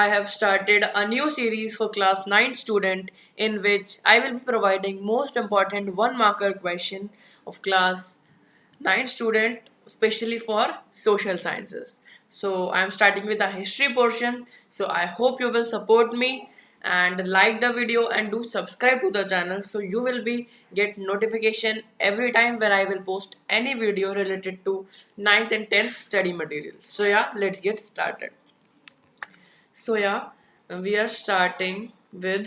I have started a new series for class 9 student in which I will be providing most important one marker question of class 9 student especially for social sciences. So I am starting with the history portion. So I hope you will support me and like the video and do subscribe to the channel so you will be get notification every time when I will post any video related to 9th and 10th study material. So yeah, let's get started. So yeah, we are starting with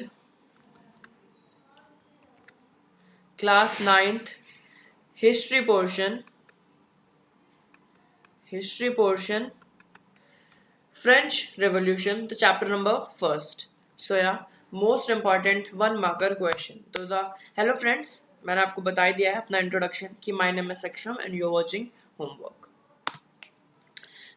class 9th history portion. French Revolution, the chapter number first. So yeah, most important one marker question. तो the hello friends, मैंने आपको बता ही दिया है अपना introduction कि my name is Saksham and you're watching homework.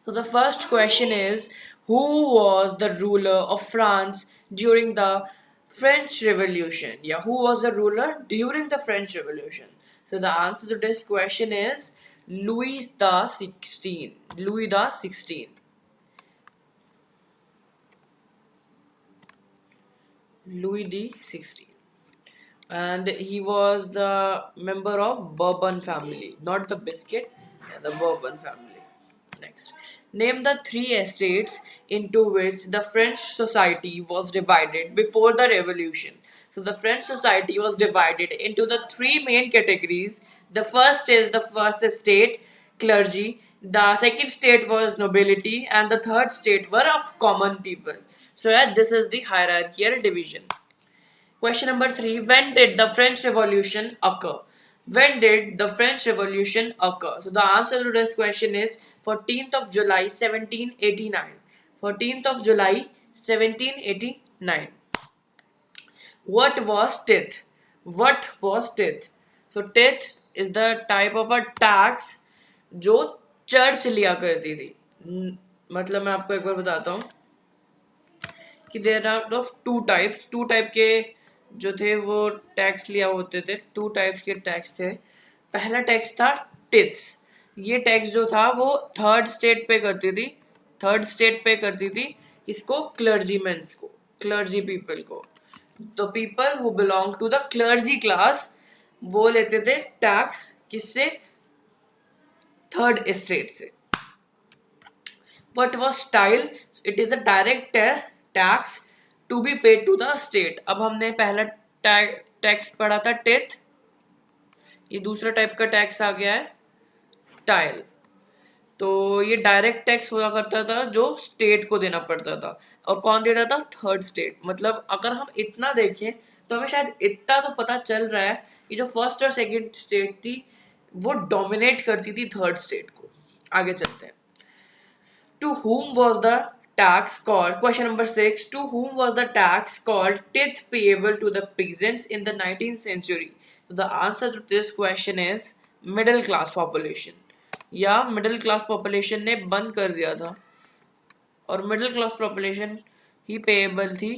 So the first question is, who was the ruler of France during the French Revolution? Yeah, who was the ruler during the French Revolution? So the answer to this question is Louis the 16th. Louis the 16th. Louis the 16th. And he was the member of Bourbon family, not the biscuit, the Bourbon family. Next, name the three estates into which the French society was divided before the revolution. So the French society was divided into the three main categories. The first is the first estate, clergy. The second state was nobility, and the third state were of common people. So yeah, this is the hierarchical division. Question number 3. When did the French Revolution occur? When did the French Revolution occur? So the answer to this question is 14th of July 1789. 14th of July 1789. What was tithe? What was tithe? So tithe is the type of a tax जो church लिया करती थी. मतलब मैं आपको एक बार बताता हूँ कि there are of two type के जो थे वो टैक्स लिया होते थे. टू टाइप्स के टैक्स थे. पहला टैक्स था टिथ्स. ये टैक्स जो था वो थर्ड स्टेट पे करती थी इसको क्लर्जीमेंस को, क्लर्जी पीपल को. The people who belong to the clergy class वो लेते थे टैक्स किससे? थर्ड स्टेट से. What was style? It is a direct tax to be paid to the state. अब हमने पहला टैक्स पढ़ा था टेथ. ये दूसरा टाइप का टैक्स आ गया है टाइल. तो ये डायरेक्ट टैक्स हुआ करता था जो स्टेट को देना पड़ता था. और कौन देता था? Third state. मतलब अगर हम इतना देखें तो हमें शायद इतना तो पता चल रहा है कि जो फर्स्ट और सेकंड स्टेट थी वो डोमिनेट करती थी थर्ड स्टेट को. आगे चलते हैं. To whom was the tax called? Question number 6. To whom was the tax called tithe payable to the peasants in the 19th century? So the answer to this question is middle class population. या middle class population ने बंद कर दिया था और middle class population ही payable थी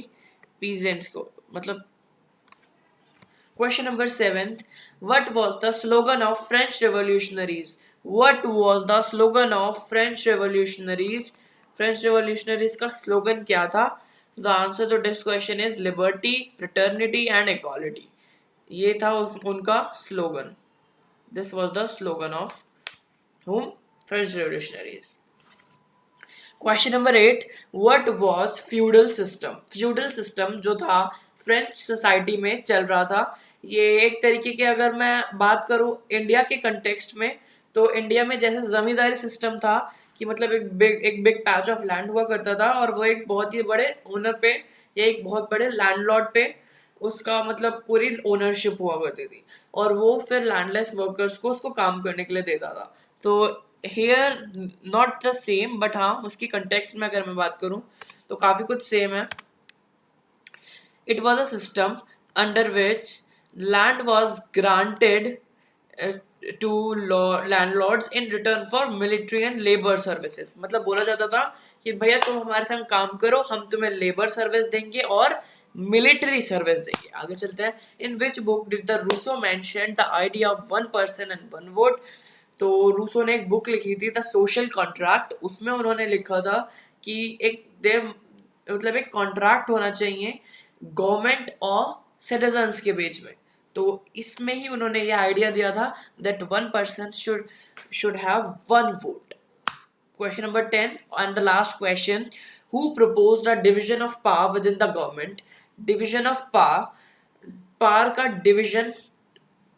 peasants को. मतलब Question number 7. What was the slogan of French revolutionaries? What was the slogan of French revolutionaries? French revolutionaries का slogan क्या था? The answer to this question is liberty, fraternity and equality. ये था उनका slogan. This was the slogan of whom? French revolutionaries. Question number 8. What was feudal system? Feudal system जो था French society में चल रहा था. ये एक तरीके के अगर मैं बात करूं इंडिया के कंटेक्स्ट में तो इंडिया में जैसे जमींदारी सिस्टम था कि मतलब एक बिग पैच ऑफ लैंड हुआ करता था और वो एक बहुत ही बड़े ओनर पे या एक बहुत बड़े लैंडलॉर्ड पे उसका मतलब पूरी ओनरशिप हुआ करती थी और वो फिर लैंडलेस वर्कर्स को उसको काम करने के लिए देता था. तो here not the same but हाँ उसकी कंटेक्स्ट में अगर मैं बात करूं तो काफी कुछ सेम है. It was a system under which land was granted to landlords in return for military and labor services. मतलब बोला जाता था कि भैया तुम हमारे संग काम करो हम तुम्हें लेबर सर्विस देंगे और मिलिट्री सर्विस देंगे. आगे चलते हैं. In which book did the Rousseau mention the idea of one person and one vote? तो रूसो ने एक बुक लिखी थी द सोशल कॉन्ट्रैक्ट. उसमें उन्होंने लिखा था कि एक मतलब एक कॉन्ट्रैक्ट होना चाहिए गवर्नमेंट और सिटीजन्स के बीच में। तो इसमें ही उन्होंने ये आइडिया दिया था that one person should have one vote. Question number 10 and the last question. Who proposed a division of power within the government? Division of power, power का डिवीजन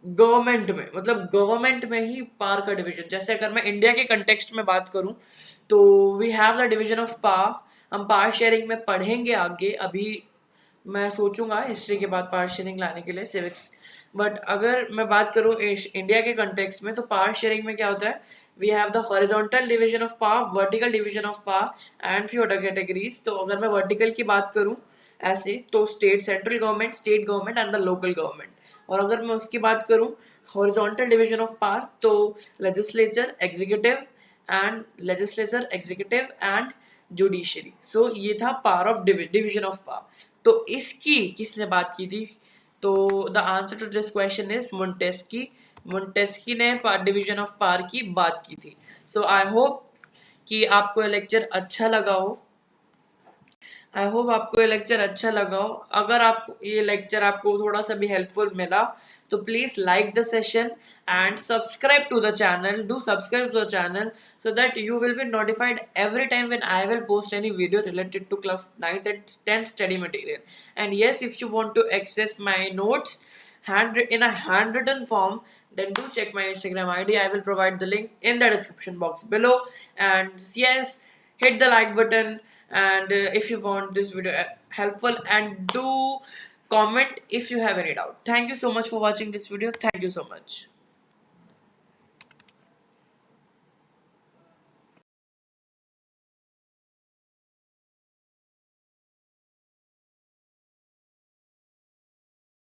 गवर्नमेंट में, मतलब गवर्नमेंट में ही पावर का division. जैसे अगर मैं India के context में बात करूं तो we have the division of power. हम पावर शेयरिंग में पढ़ेंगे आगे, अभी मैं सोचूंगा हिस्ट्री के बाद पावर शेयरिंग लाने के लिए सिविक्स। बट अगर मैं बात करूं इंडिया के कंटेक्स्ट में तो पावर शेयरिंग में क्या होता है, we have the horizontal division of power, vertical division of power and few other categories. तो अगर मैं वर्टिकल की बात करूं ऐसे तो state, central government, state government and the local government. और अगर मैं उसकी बात करूं हॉरिजॉन्टल डिवीजन ऑफ पावर तो legislature, executive and judiciary. So ये था power of division of power. तो इसकी किसने बात की थी? तो the answer to this question is Montesquieu. Montesquieu ने डिवीजन ऑफ पावर की बात की थी। सो आई होप कि आपको ये लेक्चर अच्छा लगा हो। अगर आप ये लेक्चर आपको थोड़ा सा भी हेल्पफुल मिला तो please like the session and subscribe to the channel. Do subscribe to the channel so that you will be notified every time when I will post any video related to class 9th and 10th study material. And yes, if you want to access my notes in a handwritten form, then do check my Instagram ID. I will provide the link in the description box below. And yes, hit the like button and if you want this video helpful, and do comment if you have any doubt. Thank you so much for watching this video. Thank you so much.